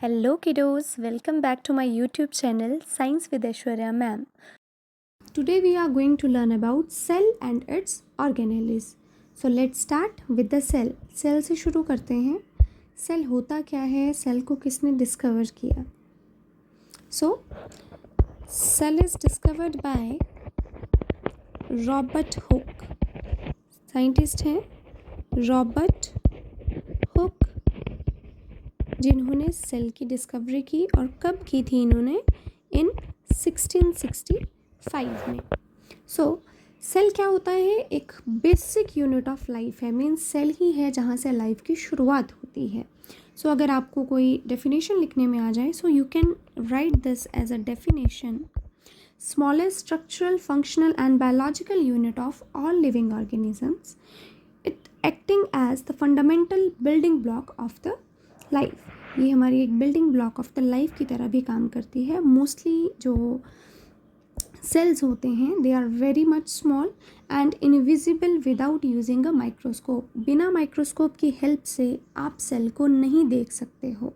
Hello kiddos, welcome back to my YouTube channel Science with Aishwarya ma'am. Today we are going to learn about cell and its organelles. So let's start with the cell. Cell से शुरू करते हैं. Cell होता क्या है? Cell को किसने discover किया? So cell is discovered by Robert Hooke. Scientist हैं रॉबर्ट हुक, जिन्होंने सेल की डिस्कवरी की और कब की थी इन्होंने? इन 1665 में. सो सेल क्या होता है? एक बेसिक यूनिट ऑफ लाइफ है. मीन्स सेल ही है जहाँ से लाइफ की शुरुआत होती है. सो अगर आपको कोई डेफिनेशन लिखने में आ जाए, so you can write this as a definition: smallest structural, functional and biological unit of all living organisms, it acting as the fundamental building block of the life. ये हमारी एक building block of the life की तरह भी काम करती है. Mostly जो cells होते हैं they are very much small and invisible without using a microscope. बिना माइक्रोस्कोप की हेल्प से आप सेल को नहीं देख सकते हो.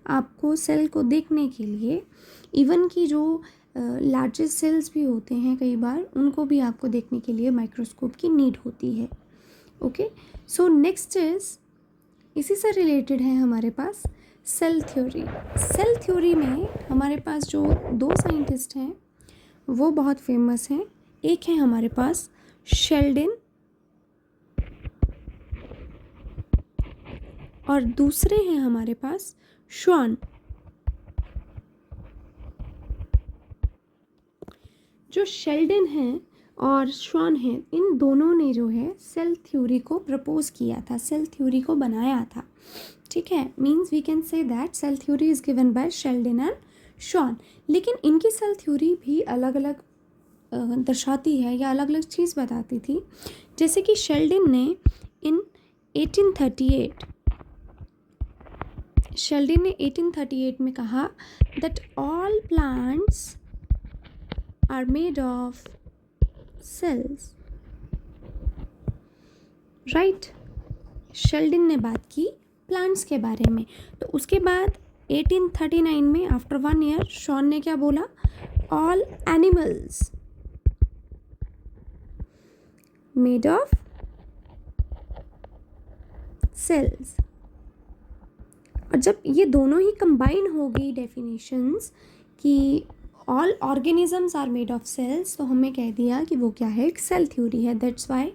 आपको सेल को देखने के लिए इवन की जो लार्जेस्ट सेल्स भी होते हैं कई बार, उनको भी आपको देखने के लिए माइक्रोस्कोप की नीड होती है. ओके, सो नेक्स्ट इज इसी से रिलेटेड है हमारे पास सेल थ्योरी. सेल थ्योरी में हमारे पास जो दो साइंटिस्ट हैं वो बहुत फेमस हैं. एक है हमारे पास शेल्डन और दूसरे हैं हमारे पास श्वान. जो शेल्डन हैं और श्वान हैं, इन दोनों ने जो है सेल थ्योरी को प्रपोज किया था, सेल थ्योरी को बनाया था. ठीक है, means we can say that cell theory is given by Schleiden and Schwann. लेकिन इनकी सेल थ्योरी भी अलग अलग दर्शाती है या अलग अलग चीज़ बताती थी. जैसे कि शेल्डन ने इन 1838 में कहा that all plants are made of cells. Right, Sheldon ने बात की प्लांट्स के बारे में. तो उसके बाद 1839 में आफ्टर 1 ईयर शॉन ने क्या बोला? All animals made of cells. और जब ये दोनों ही कंबाइन हो गई डेफिनेशंस कि all organisms are made of cells, तो हमें कह दिया कि वो क्या है? एक सेल थ्योरी है. दैट्स वाई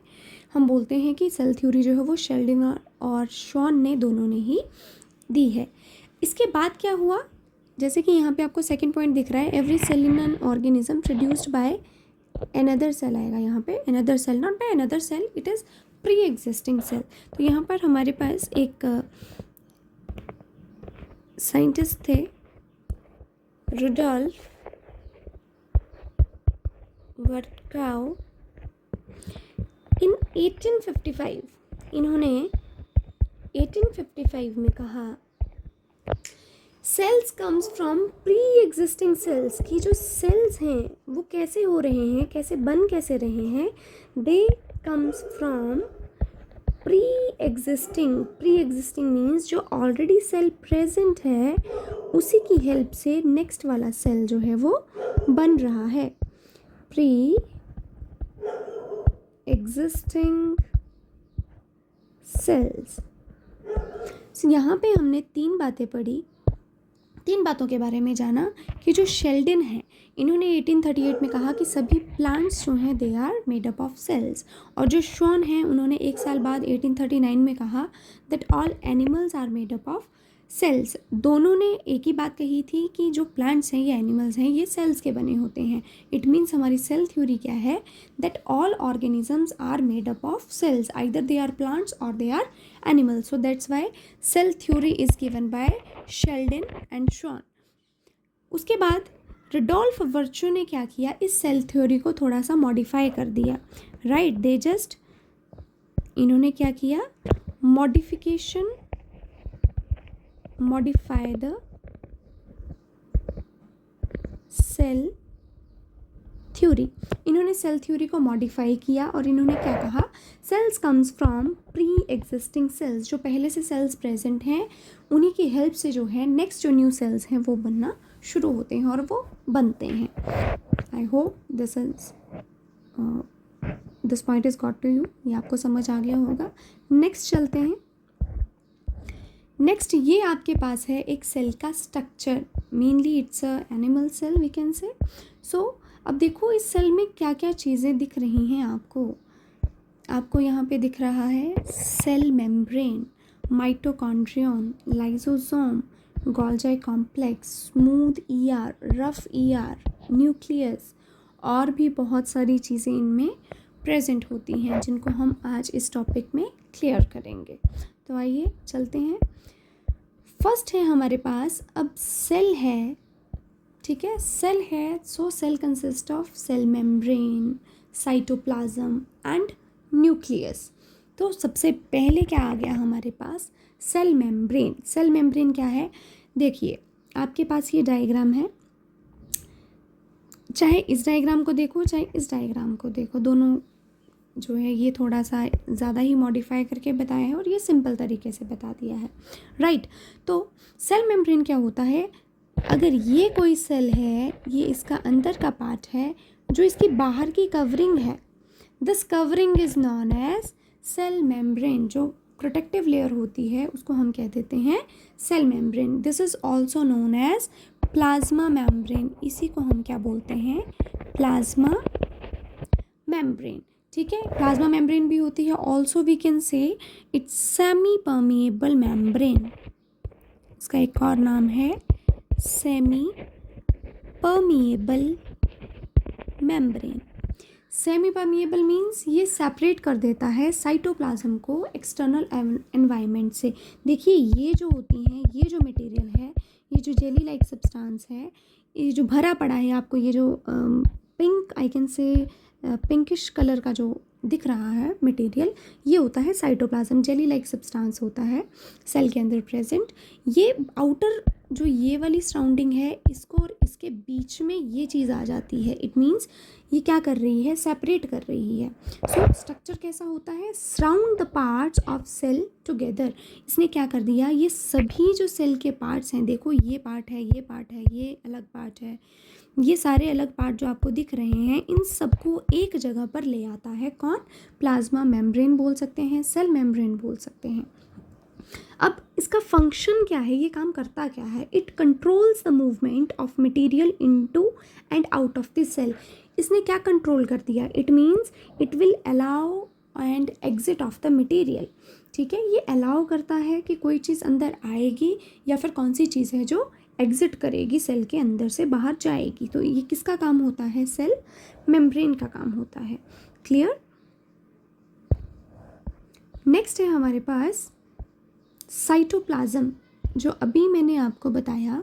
हम बोलते हैं कि सेल थ्योरी जो है वो शेल्डन और शॉन ने दोनों ने ही दी है. इसके बाद क्या हुआ? जैसे कि यहाँ पे आपको सेकंड पॉइंट दिख रहा है, every cell in an organism produced by another cell आएगा यहाँ पे. Another cell, not by another cell, it is pre existing cell. तो यहाँ पर हमारे पास एक साइंटिस्ट थे रुडोल्फ वर्काउ. इन 1855 इन्होंने 1855 में कहा sales comes from pre existing cells. की जो सेल्स हैं वो कैसे हो रहे हैं, कैसे बन कैसे रहे हैं? They comes from pre existing means जो ऑलरेडी सेल प्रेजेंट है उसी की हेल्प से नेक्स्ट वाला सेल जो है वो बन रहा है. Pre existing cells. यहाँ पे हमने 3 बातें पढ़ी, 3 बातों के बारे में जाना कि जो शेल्डन है इन्होंने 1838 में कहा कि सभी प्लांट्स जो हैं they are made up of cells. और जो श्वान हैं उन्होंने 1 साल बाद 1839 में कहा that all animals are made up of cells. दोनों ने एक ही बात कही थी कि जो प्लांट्स हैं या एनिमल्स हैं ये सेल्स के बने होते हैं. इट मीन्स हमारी सेल थ्योरी क्या है? That all organisms are made up of cells, either they are plants or they are animals. So that's why cell theory is given by Schleiden and Schwann. उसके बाद Rudolf virtue ने क्या किया? इस cell theory को थोड़ा सा modify कर दिया. राइट, दे जस्ट इन्होंने क्या किया? modify the cell थ्योरी, इन्होंने सेल थ्योरी को मॉडिफाई किया और इन्होंने क्या कहा, sales comes from pre existing cells, जो पहले से सेल्स प्रेजेंट हैं उन्हीं की हेल्प से जो है नेक्स्ट जो न्यू सेल्स हैं वो बनना शुरू होते हैं और वो बनते हैं। I hope this point is got to you, ये आपको समझ आ गया होगा। नेक्स्ट चलते हैं। नेक्स्ट ये आपके पास है एक सेल का structure, mainly it's a animal cell we can say. So अब देखो इस सेल में क्या क्या चीज़ें दिख रही हैं आपको यहाँ पे दिख रहा है cell membrane, mitochondrion, lysosome, Golgi complex, smooth ER, rough ER, nucleus, और भी बहुत सारी चीज़ें इनमें प्रेजेंट होती हैं जिनको हम आज इस टॉपिक में क्लियर करेंगे। तो आइए चलते हैं। फर्स्ट है हमारे पास, अब सेल है, ठीक है, सेल है, so cell consist of cell membrane, cytoplasm and nucleus. तो सबसे पहले क्या आ गया हमारे पास, सेल मेम्ब्रेन। सेल मेम्ब्रेन क्या है, देखिए आपके पास ये डायग्राम है, चाहे इस डायग्राम को देखो चाहे इस डायग्राम को देखो, दोनों जो है ये थोड़ा सा ज़्यादा ही मॉडिफाई करके बताया है और ये सिंपल तरीके से बता दिया है, राइट। तो सेल मेम्ब्रेन क्या होता है, अगर ये कोई सेल है, ये इसका अंदर का पार्ट है, जो इसकी बाहर की कवरिंग है, this covering is known as cell membrane. जो प्रोटेक्टिव लेयर होती है उसको हम कह देते हैं cell membrane. This is also known as plasma membrane, इसी को हम क्या बोलते हैं, प्लाज्मा मेम्ब्रेन, ठीक है। प्लाज्मा मेम्ब्रेन भी होती है, also we can say it's semi permeable membrane, इसका एक और नाम है semi permeable membrane. Semi permeable means ये सेपरेट कर देता है साइटोप्लाज्म को एक्सटर्नल एनवायरनमेंट से। देखिए ये जो होती हैं, ये जो मटेरियल है, ये जो जेली लाइक सब्सटेंस है, ये जो भरा पड़ा है आपको, ये जो pink I can say pinkish colour का जो दिख रहा है मटेरियल, ये होता है साइटोप्लाज्म, जेली लाइक सब्सटेंस होता है सेल के अंदर प्रेजेंट। ये आउटर जो ये वाली सराउंडिंग है, इसको और इसके बीच में ये चीज़ आ जाती है, इट मीन्स ये क्या कर रही है, सेपरेट कर रही है। सो स्ट्रक्चर कैसा होता है, surround the parts of cell together. इसने क्या कर दिया, ये सभी जो सेल के पार्ट्स हैं, देखो ये पार्ट है, ये पार्ट है, ये अलग पार्ट है, ये सारे अलग पार्ट जो आपको दिख रहे हैं, इन सबको एक जगह पर ले आता है कौन, प्लाज्मा मेम्ब्रेन बोल सकते हैं, सेल मेम्ब्रेन बोल सकते हैं। अब इसका फंक्शन क्या है, ये काम करता क्या है, it controls the movement of material into and out of the cell. इसने क्या कंट्रोल कर दिया, it means it will allow and exit of the material, ठीक है। ये अलाउ करता है कि कोई चीज़ अंदर आएगी या फिर कौन सी चीज़ है जो एग्जिट करेगी, सेल के अंदर से बाहर जाएगी। तो ये किसका काम होता है, सेल मेम्ब्रेन का काम होता है, क्लियर। नेक्स्ट है हमारे पास साइटोप्लाज्म, जो अभी मैंने आपको बताया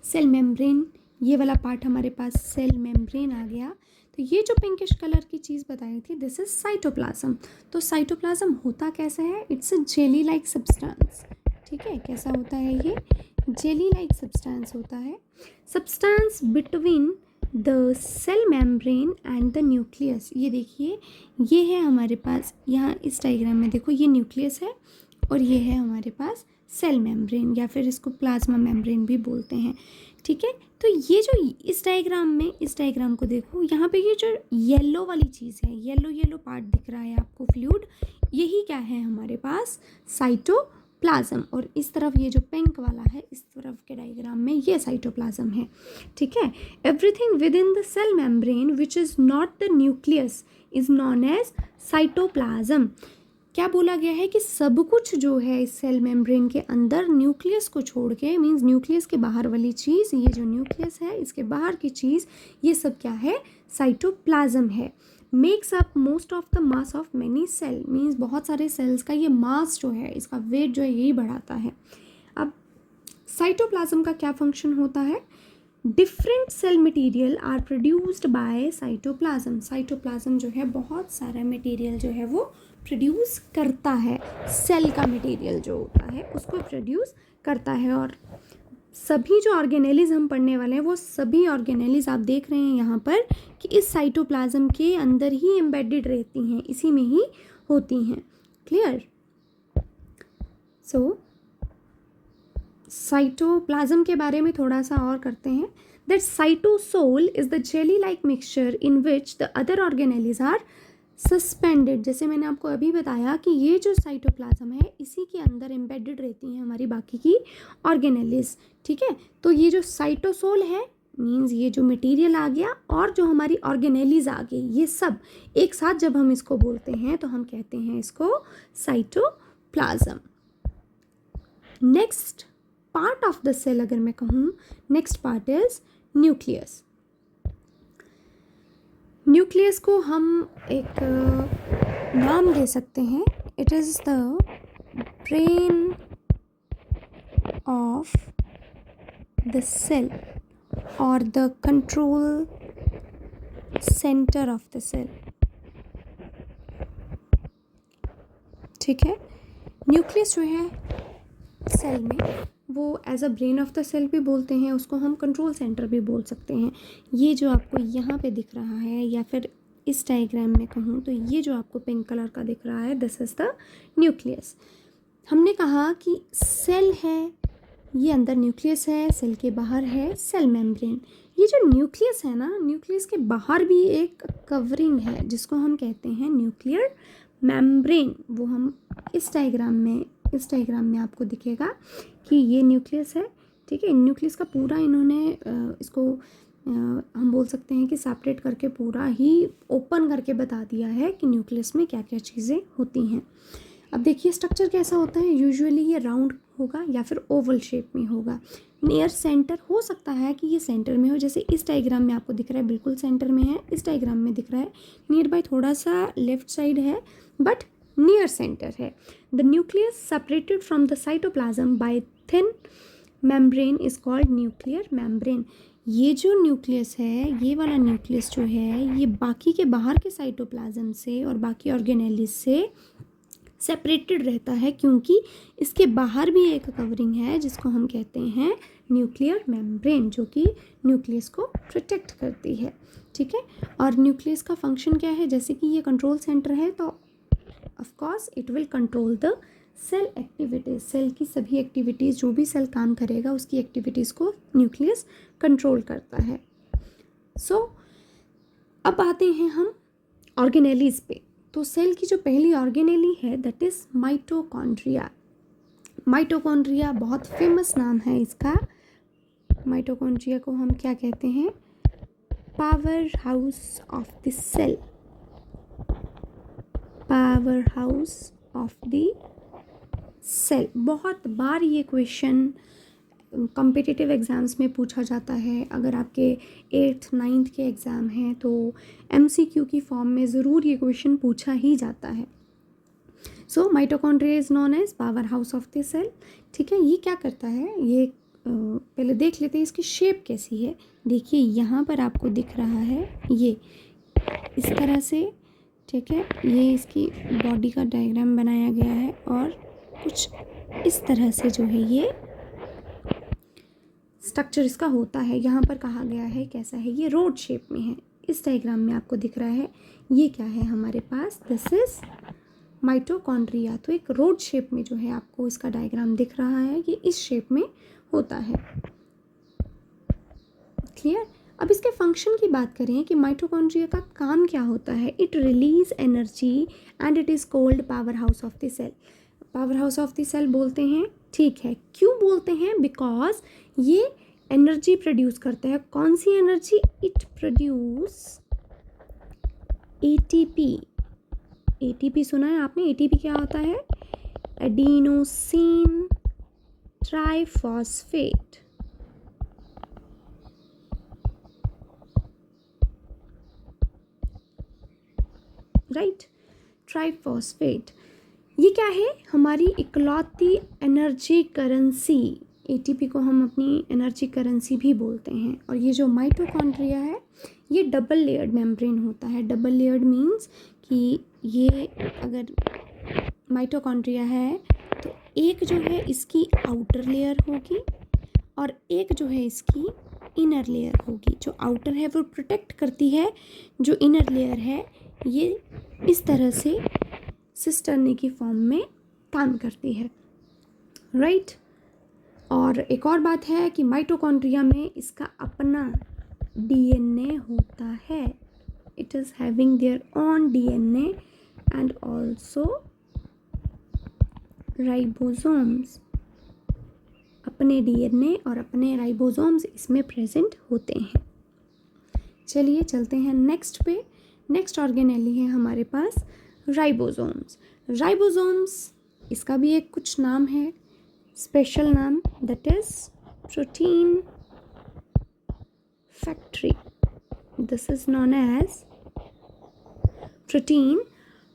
सेल मेम्ब्रेन, ये वाला पार्ट हमारे पास सेल मेम्ब्रेन आ गया। तो ये जो पिंकिश कलर की चीज़ बताई थी, दिस इज साइटोप्लाज्म। तो साइटोप्लाज्म होता कैसा है, it's a jelly like substance, ठीक है। कैसा होता है ये, जेली लाइक सब्सटेंस होता है, substance between the cell membrane and the nucleus. ये देखिए, ये है हमारे पास, यहाँ इस डायग्राम में देखो, ये न्यूक्लियस है और ये है हमारे पास सेल मेम्ब्रेन, या फिर इसको प्लाज्मा मेम्ब्रेन भी बोलते हैं, ठीक है। तो ये जो इस डायग्राम में, इस डायग्राम को देखो, यहाँ पे ये जो येलो वाली चीज़ है, येलो येलो पार्ट दिख रहा है आपको, फ्लूइड, यही क्या है हमारे पास, साइटोप्लाज्म। और इस तरफ ये जो पिंक वाला है, इस तरफ के डायग्राम में ये साइटोप्लाज्म है, ठीक है। Everything within the cell membrane which is not the nucleus is known as cytoplasm. क्या बोला गया है कि सब कुछ जो है इस सेल मेम्ब्रेन के अंदर, न्यूक्लियस को छोड़ के, मीन्स न्यूक्लियस के बाहर वाली चीज़, ये जो न्यूक्लियस है इसके बाहर की चीज़, ये सब क्या है, साइटोप्लाज्म है। Makes up most of the mass of many cell, मीन्स बहुत सारे सेल्स का ये मास जो है, इसका वेट जो है यही बढ़ाता है। अब साइटोप्लाज्म का क्या फंक्शन होता है, different cell material are produced by cytoplasm. Cytoplasm जो है बहुत सारा मटेरियल जो है वो प्रोड्यूस करता है, सेल का मटेरियल जो होता है उसको प्रोड्यूस करता है। और सभी जो ऑर्गेनेलीज हम पढ़ने वाले हैं वो सभी ऑर्गेनेलीज आप देख रहे हैं यहाँ पर कि इस साइटोप्लाज्म के अंदर ही एम्बेडेड रहती हैं, इसी में ही होती हैं। क्लियर? सो साइटोप्लाज्म के बारे में थोड़ा सा और करते हैं। That cytosol is the jelly like mixture in which the other organelles are suspended. जैसे मैंने आपको अभी बताया कि ये जो साइटोप्लाज्म है इसी के अंदर एम्बेडेड रहती हैं हमारी बाकी की ऑर्गेनेलीज। ठीक है, तो ये जो साइटोसोल है मीन्स ये जो मटेरियल आ गया और जो हमारी ऑर्गेनेलीज आ गई, ये सब एक साथ जब हम इसको बोलते हैं तो हम कहते हैं इसको cytoplasm. Next part of the cell अगर मैं कहूँ, next part is nucleus. Nucleus को हम एक नाम दे सकते हैं, it is the brain of the cell और the control centre of the cell. ठीक है, न्यूक्लियस जो है सेल में वो as a brain of the cell भी बोलते हैं, उसको हम कंट्रोल सेंटर भी बोल सकते हैं। ये जो आपको यहाँ पे दिख रहा है या फिर इस डायग्राम में कहूँ तो ये जो आपको पिंक कलर का दिख रहा है, दिस इज़ द न्यूक्लियस। हमने कहा कि सेल है, ये अंदर न्यूक्लियस है, सेल के बाहर है सेल मेम्ब्रेन। ये जो न्यूक्लियस है ना, न्यूक्लियस के बाहर भी एक कवरिंग है जिसको हम कहते हैं न्यूक्लियर मेम्ब्रेन। वो हम इस डायग्राम में आपको दिखेगा कि ये न्यूक्लियस है। ठीक है, न्यूक्लियस का पूरा इन्होंने इसको हम बोल सकते हैं कि सेपरेट करके पूरा ही ओपन करके बता दिया है कि न्यूक्लियस में क्या क्या चीज़ें होती हैं। अब देखिए स्ट्रक्चर कैसा होता है, यूजुअली ये राउंड होगा या फिर ओवल शेप में होगा। नियर सेंटर हो सकता है कि ये सेंटर में हो, जैसे इस डायग्राम में आपको दिख रहा है बिल्कुल सेंटर में है, इस डायग्राम में दिख रहा है नियर बाय थोड़ा सा लेफ्ट साइड है बट नियर सेंटर है। The nucleus separated from the cytoplasm bye thin membrane is called nuclear membrane. ये जो न्यूक्लियस है, ये वाला न्यूक्लियस जो है, ये बाकी के बाहर के साइटोप्लाज्म से और बाकी ऑर्गेनेलिस से सेपरेटेड रहता है क्योंकि इसके बाहर भी एक कवरिंग है जिसको हम कहते हैं न्यूक्लियर मेम्ब्रेन, जो कि न्यूक्लियस को प्रोटेक्ट करती है। ठीक है, और न्यूक्लियस का फंक्शन क्या है, जैसे कि ये कंट्रोल सेंटर है तो of course it will control the cell activities. Cell की सभी एक्टिविटीज़, जो भी सेल काम करेगा उसकी एक्टिविटीज़ को न्यूक्लियस कंट्रोल करता है। अब आते हैं हम ऑर्गेनेलीज पे। तो सेल की जो पहली ऑर्गेनेली है दैट इज़ माइटोकॉन्ड्रिया। माइटोकॉन्ड्रिया बहुत फेमस नाम है इसका। माइटोकॉन्ड्रिया को हम क्या कहते हैं, power house of the cell. Power house of the cell. बहुत बार ये क्वेश्चन कॉम्पिटिटिव एग्ज़ाम्स में पूछा जाता है। अगर आपके 8th 9th के एग्ज़ाम हैं तो MCQ की फॉर्म में ज़रूर ये क्वेश्चन पूछा ही जाता है। So mitochondria is known as power house of the cell. ठीक है, ये क्या करता है, ये पहले देख लेते हैं इसकी शेप कैसी है। देखिए यहाँ पर आपको दिख रहा है ये इस तरह से। ठीक है, ये इसकी बॉडी का डायग्राम बनाया गया है और कुछ इस तरह से जो है ये स्ट्रक्चर इसका होता है। यहाँ पर कहा गया है कैसा है, ये रोड शेप में है। इस डायग्राम में आपको दिख रहा है ये क्या है हमारे पास, दिस इज माइटोकॉन्ड्रिया। तो एक रोड शेप में जो है आपको इसका डायग्राम दिख रहा है, ये इस शेप में होता है। क्लियर? अब इसके फंक्शन की बात करें कि माइटोकॉन्ड्रिया का काम क्या होता है। It release energy and it is called power house of the cell. Power house of the cell बोलते हैं, ठीक है। क्यों बोलते हैं? बिकॉज ये एनर्जी प्रोड्यूस करता है। कौन सी energy? It produce ATP। ATP सुना है आपने? ATP क्या होता है? Adenosine triphosphate. Right, triphosphate. ये क्या है? हमारी इकलौती एनर्जी करेंसी। ATP को हम अपनी एनर्जी करेंसी भी बोलते हैं। और ये जो माइटोकॉन्ड्रिया है ये डबल लेयर्ड मेम्ब्रेन होता है। डबल लेयर्ड मीन्स कि ये अगर माइटोकॉन्ड्रिया है तो एक जो है इसकी आउटर लेयर होगी और एक जो है इसकी इनर लेयर होगी। जो आउटर है वो प्रोटेक्ट करती है, जो इनर लेयर है ये इस तरह से सिस्टर्नी की फॉर्म में काम करती है, राइट। और एक और बात है कि माइटोकॉन्ड्रिया में इसका अपना डीएनए होता है। It is having their own DNA and also ribosomes. अपने डीएनए और अपने राइबोसोम्स इसमें प्रेजेंट होते हैं। चलिए चलते हैं नेक्स्ट पे। नेक्स्ट ऑर्गेनेली है हमारे पास राइबोसोम्स। राइबोसोम्स इसका भी एक कुछ नाम है, स्पेशल नाम, that is protein factory. This is known as protein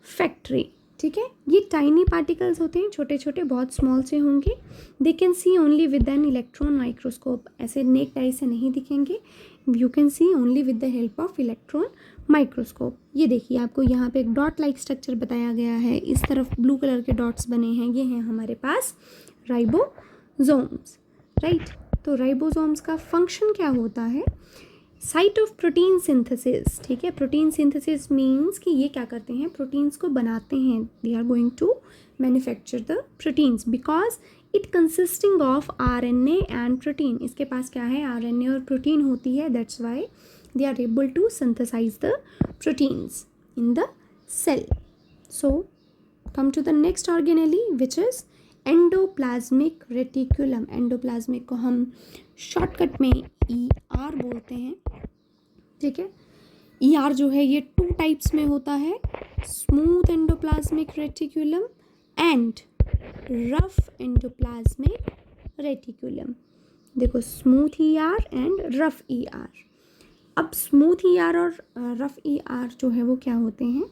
factory, ठीक है। ये टाइनी पार्टिकल्स होते हैं, छोटे छोटे, बहुत स्मॉल से होंगे। They can see only with an electron microscope. ऐसे नेक आई से नहीं दिखेंगे, you can see only with the help of electron microscope. ये देखिए आपको यहाँ पे एक डॉट लाइक स्ट्रक्चर बताया गया है, इस तरफ ब्लू कलर के डॉट्स बने हैं, ये हैं हमारे पास राइबोसोम्स, राइट। तो राइबोसोम्स का फंक्शन क्या होता है? साइट ऑफ प्रोटीन सिंथेसिस, ठीक है। प्रोटीन सिंथेसिस मीन्स कि ये क्या करते हैं, प्रोटीन्स को बनाते हैं। They are going to manufacture the proteins because it consisting of RNA and protein. इसके पास क्या है, आरएनए और प्रोटीन होती है, that's why they are able to synthesize the proteins in the cell. So come to the next organelle which is endoplasmic reticulum. endoplasmic को हम shortcut में ER बोलते हैं, ठीक है। ER जो है ये 2 टाइप्स में होता है, smooth endoplasmic reticulum and rough endoplasmic reticulum. देखो smooth ER and rough ER। अब स्मूथ ER और रफ ER जो है वो क्या होते हैं,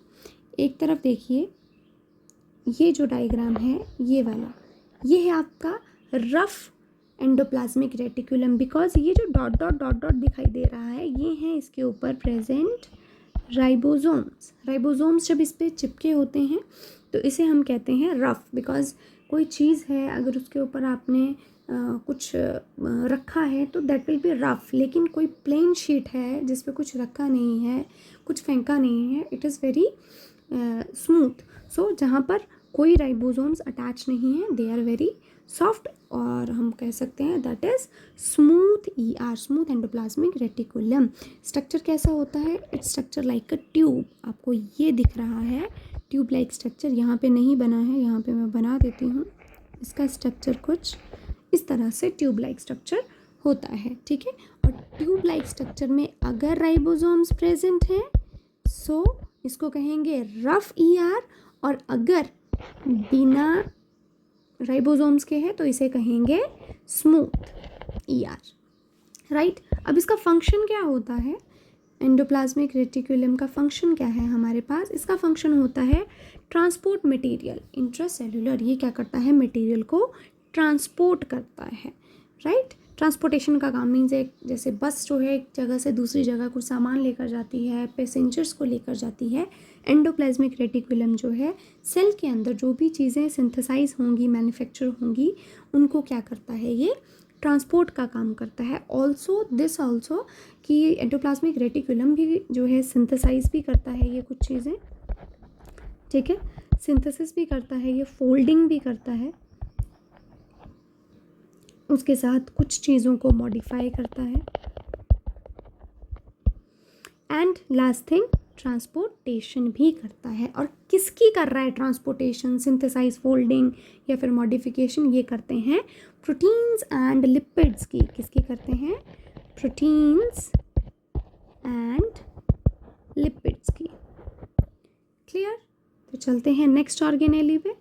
एक तरफ देखिए ये जो डायग्राम है ये वाला, ये है आपका रफ एंडोप्लाज्मिक रेटिकुलम। बिकॉज ये जो डॉट डॉट डॉट डॉट दिखाई दे रहा है ये है इसके ऊपर प्रेजेंट राइबोसोम्स। राइबोसोम्स जब इस पर चिपके होते हैं तो इसे हम कहते हैं रफ। बिकॉज कोई चीज़ है अगर उसके ऊपर आपने कुछ रखा है तो दैट विल बी रफ। लेकिन कोई प्लेन शीट है जिस पे कुछ रखा नहीं है, कुछ फेंका नहीं है, इट इज़ वेरी स्मूथ। सो जहाँ पर कोई राइबोसोम्स अटैच नहीं है, दे आर वेरी सॉफ्ट, और हम कह सकते हैं that is smooth ER, smooth endoplasmic reticulum. Structure कैसा होता है, its structure like a tube. आपको ये दिख रहा है ट्यूब लाइक स्ट्रक्चर, यहाँ पे नहीं बना है, यहाँ पे मैं बना देती हूँ। इसका स्ट्रक्चर कुछ इस तरह से ट्यूब लाइक स्ट्रक्चर होता है, ठीक है। और ट्यूब लाइक स्ट्रक्चर में अगर राइबोसोम्स प्रेजेंट हैं सो इसको कहेंगे रफ ER, और अगर बिना राइबोसोम्स के हैं तो इसे कहेंगे स्मूथ ER, राइट। अब इसका फंक्शन क्या होता है, एंडोप्लाज्मिक रेटिकुलम का फंक्शन क्या है हमारे पास? इसका फंक्शन होता है ट्रांसपोर्ट मटेरियल इंट्रासेल्युलर। ये क्या करता है, मटेरियल को ट्रांसपोर्ट करता है, राइट। ट्रांसपोर्टेशन का काम मीन्स एक जैसे बस जो है एक जगह से दूसरी जगह कुछ सामान लेकर जाती है, पैसेंजर्स को लेकर जाती है। एंडोप्लाज्मिक रेटिकुलम जो है सेल के अंदर जो भी चीज़ें सिंथेसाइज होंगी, मैन्युफैक्चर होंगी, उनको क्या करता है, ये ट्रांसपोर्ट का काम करता है। ऑल्सो दिस ऑल्सो कि एंडोप्लाज्मिक रेटिकुलम भी जो है सिंथेसाइज भी करता है ये कुछ चीज़ें, ठीक है, सिंथेसिस भी करता है, ये फोल्डिंग भी करता है, उसके साथ कुछ चीज़ों को मॉडिफाई करता है, एंड लास्ट थिंग ट्रांसपोर्टेशन भी करता है। और किसकी कर रहा है ट्रांसपोर्टेशन, सिंथेसाइज, फोल्डिंग या फिर मॉडिफिकेशन? ये करते हैं प्रोटीन्स एंड लिपिड्स की। किसकी करते हैं? प्रोटीन्स एंड लिपिड्स की। क्लियर? तो चलते हैं नेक्स्ट ऑर्गेनेली पे।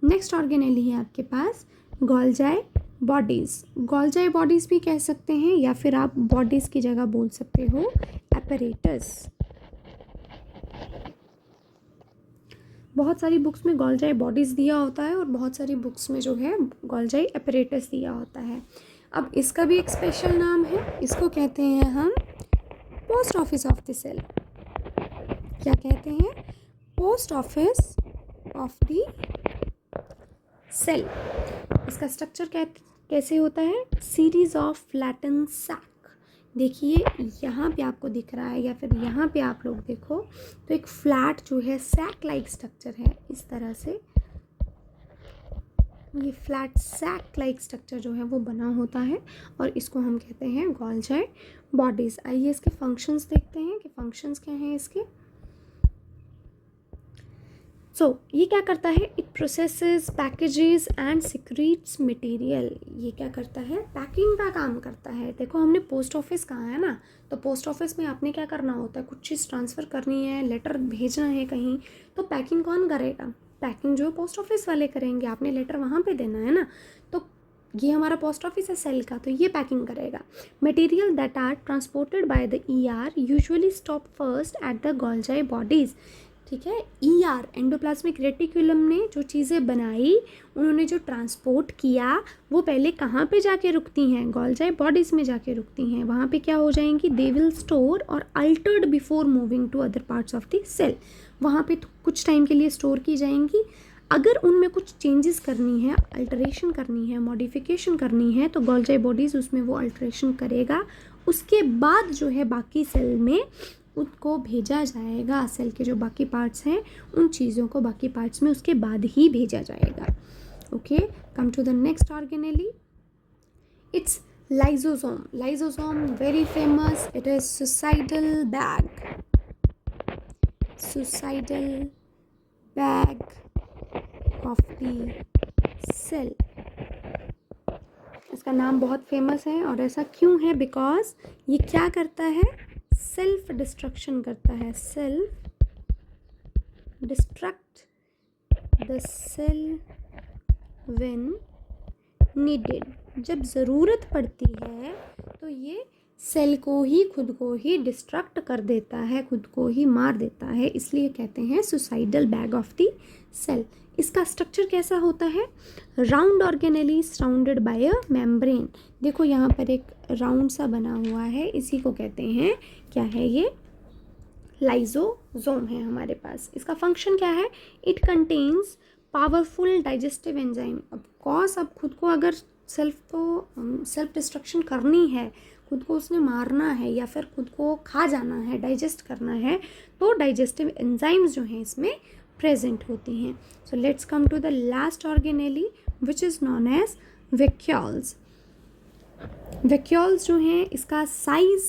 नेक्स्ट ऑर्गेनेली है आपके पास गोल्जाई बॉडीज़। गोल्जाई बॉडीज़ भी कह सकते हैं या फिर आप बॉडीज़ की जगह बोल सकते हो एपरेटस। बहुत सारी बुक्स में गोल्जाई बॉडीज़ दिया होता है और बहुत सारी बुक्स में जो है गोल्जाई एपरेटस दिया होता है। अब इसका भी एक स्पेशल नाम है, इसको कहते हैं हम post office of the cell. क्या कहते हैं? Post office of the cell. इसका स्ट्रक्चर कैसे होता है? Series of flatten sac. देखिए यहाँ पे आपको दिख रहा है या फिर यहाँ पे आप लोग देखो तो एक फ्लैट जो है सैक लाइक स्ट्रक्चर है, इस तरह से ये फ्लैट सैक लाइक स्ट्रक्चर जो है वो बना होता है और इसको हम कहते हैं गोल्जी बॉडीज़। आइए इसके फंक्शंस देखते हैं कि फंक्शंस क्या हैं इसके। ये क्या करता है? It processes, packages and secretes material. ये क्या करता है? पैकिंग का काम करता है। देखो हमने पोस्ट ऑफिस कहा है ना, तो पोस्ट ऑफिस में आपने क्या करना होता है? कुछ चीज़ ट्रांसफ़र करनी है, लेटर भेजना है कहीं, तो पैकिंग कौन करेगा? पैकिंग जो है पोस्ट ऑफिस वाले करेंगे, आपने लेटर वहाँ पे देना है ना। तो ये हमारा पोस्ट ऑफिस है सेल का, तो ये पैकिंग करेगा। Material that are transported by the ER usually stop first at the Golgi bodies. ठीक है, ER एंडोप्लाज्मिक रेटिकुलम ने जो चीज़ें बनाई, उन्होंने जो ट्रांसपोर्ट किया, वो पहले कहाँ पे जाके रुकती हैं? गोल्जी बॉडीज़ में जाके रुकती हैं। वहाँ पे क्या हो जाएंगी? दे विल स्टोर और altered before moving to other parts of the cell. वहाँ पे कुछ टाइम के लिए स्टोर की जाएंगी। अगर उनमें कुछ चेंजेस करनी है, अल्टरेशन करनी है, मॉडिफिकेशन करनी है, तो गोल्जी बॉडीज़ उसमें वो अल्टरेशन करेगा। उसके बाद जो है बाकी सेल में उनको भेजा जाएगा। सेल के जो बाकी पार्ट्स हैं उन चीज़ों को बाकी पार्ट्स में उसके बाद ही भेजा जाएगा। Okay, come to the next organelle, it's lysosome. Lysosome very famous, it is suicidal bag. Suicidal bag of the cell, इसका नाम बहुत फेमस है और ऐसा क्यों है? बिकॉज ये क्या करता है? सेल्फ डिस्ट्रक्शन करता है। Self destruct the cell when needed. जब ज़रूरत पड़ती है तो ये सेल को ही, खुद को ही डिस्ट्रक्ट कर देता है, खुद को ही मार देता है, इसलिए कहते हैं suicidal bag of the cell. इसका स्ट्रक्चर कैसा होता है? Round organelle surrounded by a membrane. देखो यहाँ पर एक राउंड सा बना हुआ है, इसी को कहते हैं, क्या है ये? लाइसोसोम है हमारे पास। इसका फंक्शन क्या है? It contains powerful digestive enzyme. अब कॉज, अब खुद को अगर सेल्फ डिस्ट्रक्शन करनी है, खुद को उसने मारना है या फिर खुद को खा जाना है, डाइजेस्ट करना है, तो डाइजेस्टिव एंजाइम्स जो हैं इसमें प्रेजेंट होती हैं। So let's come to the last organelle which is known as vacuoles. Vacuoles जो हैं इसका साइज़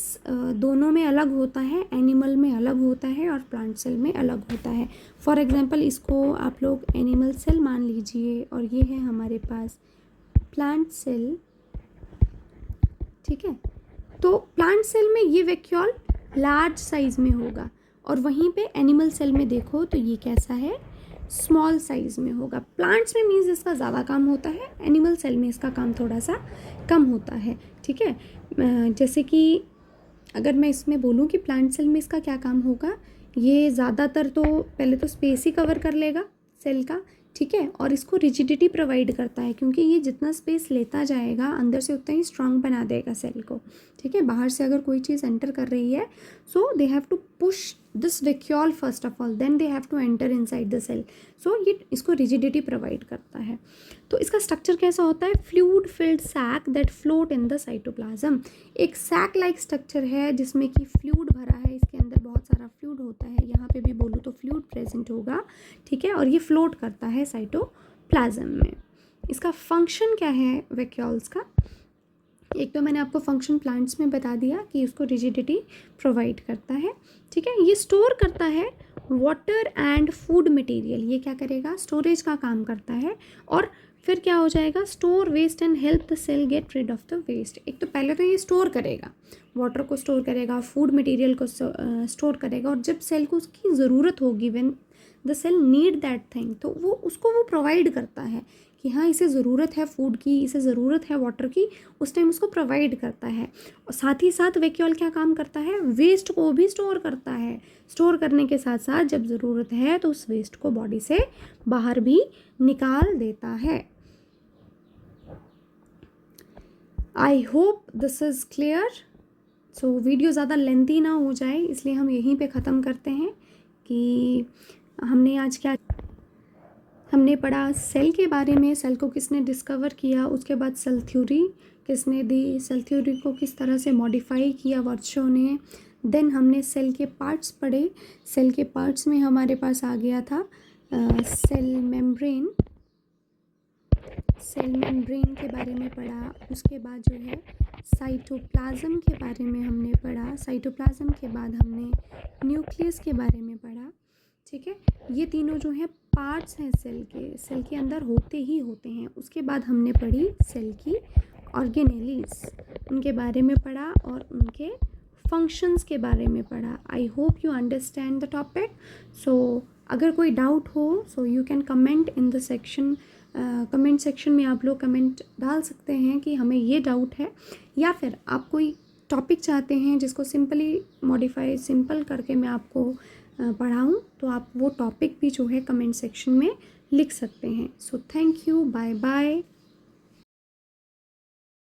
दोनों में अलग होता है, एनिमल में अलग होता है और प्लांट सेल में अलग होता है। फॉर एग्जांपल इसको आप लोग एनिमल सेल मान लीजिए और ये है हमारे पास प्लांट सेल। ठीक है, तो प्लांट सेल में ये वैक्यूल लार्ज साइज़ में होगा और वहीं पे एनिमल सेल में देखो तो ये कैसा है? स्मॉल साइज़ में होगा। प्लांट्स में मीन्स इसका ज़्यादा काम होता है, एनिमल सेल में इसका काम थोड़ा सा कम होता है। ठीक है, जैसे कि अगर मैं इसमें बोलूँ कि प्लांट सेल में इसका क्या काम होगा, ये ज़्यादातर तो पहले तो स्पेस ही कवर कर लेगा सेल का। ठीक है, और इसको रिजिडिटी प्रोवाइड करता है, क्योंकि ये जितना स्पेस लेता जाएगा अंदर से उतना ही स्ट्रांग बना देगा सेल को। ठीक है, बाहर से अगर कोई चीज़ एंटर कर रही है, so they have to push this vacuole first of all, then they have to enter inside the cell. So ये इसको रिजिडिटी प्रोवाइड करता है। तो इसका स्ट्रक्चर कैसा होता है? Fluid filled sac that float in the cytoplasm. एक सैक लाइक स्ट्रक्चर है जिसमें कि फ्लूइड भरा है, इसके अंदर बहुत सारा फ्लूइड होता है, यहाँ पे भी बोलूँ तो फ्लूइड प्रेजेंट होगा। ठीक है, और ये फ्लोट करता है साइटोप्लाज्म में। इसका फंक्शन क्या है वैक्यूल्स का? एक तो मैंने आपको फंक्शन प्लांट्स में बता दिया कि उसको रिजिडिटी प्रोवाइड करता है। ठीक है, ये स्टोर करता है वाटर एंड फूड मटेरियल। ये क्या करेगा? स्टोरेज का काम करता है। और फिर क्या हो जाएगा? Store waste and help the cell get rid of the waste. एक तो पहले तो ये स्टोर करेगा, वाटर को स्टोर करेगा, फूड मटेरियल को स्टोर करेगा, और जब सेल को उसकी ज़रूरत होगी, when the cell need that thing, तो वो प्रोवाइड करता है कि हाँ इसे ज़रूरत है फूड की, इसे ज़रूरत है वाटर की, उस टाइम उसको प्रोवाइड करता है। और साथ ही साथ वैक्यूल क्या काम करता है? वेस्ट को भी स्टोर करता है। स्टोर करने के साथ साथ जब ज़रूरत है तो उस वेस्ट को बॉडी से बाहर भी निकाल देता है। आई hope this is clear. So video ज़्यादा लेंथी ना हो जाए, इसलिए हम यहीं पे ख़त्म करते हैं कि हमने आज क्या हमने पढ़ा सेल के बारे में, सेल को किसने डिस्कवर किया, उसके बाद सेल थ्योरी किसने दी, सेल थ्योरी को किस तरह से मॉडिफाई किया वर्चो ने। देन हमने सेल के पार्ट्स पढ़े, सेल के पार्ट्स में हमारे पास आ गया था सेल मेम्ब्रेन, सेल मेम्ब्रेन के बारे में पढ़ा। उसके बाद जो है साइटोप्लाज्म के बारे में हमने पढ़ा, साइटोप्लाज्म के बाद हमने न्यूक्लियस के बारे में पढ़ा। ठीक है, ये तीनों जो है पार्ट्स हैं सेल के अंदर होते ही होते हैं। उसके बाद हमने पढ़ी सेल की ऑर्गेनेलीज, उनके बारे में पढ़ा और उनके फंक्शंस के बारे में पढ़ा। I hope you understand the topic. So अगर कोई डाउट हो so you can comment in the section, comment section में आप लोग कमेंट डाल सकते हैं कि हमें ये डाउट है, या फिर आप कोई टॉपिक चाहते हैं जिसको सिंपली मॉडिफाई सिंपल करके मैं आपको पढ़ाऊँ, तो आप वो टॉपिक भी जो है कमेंट सेक्शन में लिख सकते हैं। So thank you, bye bye.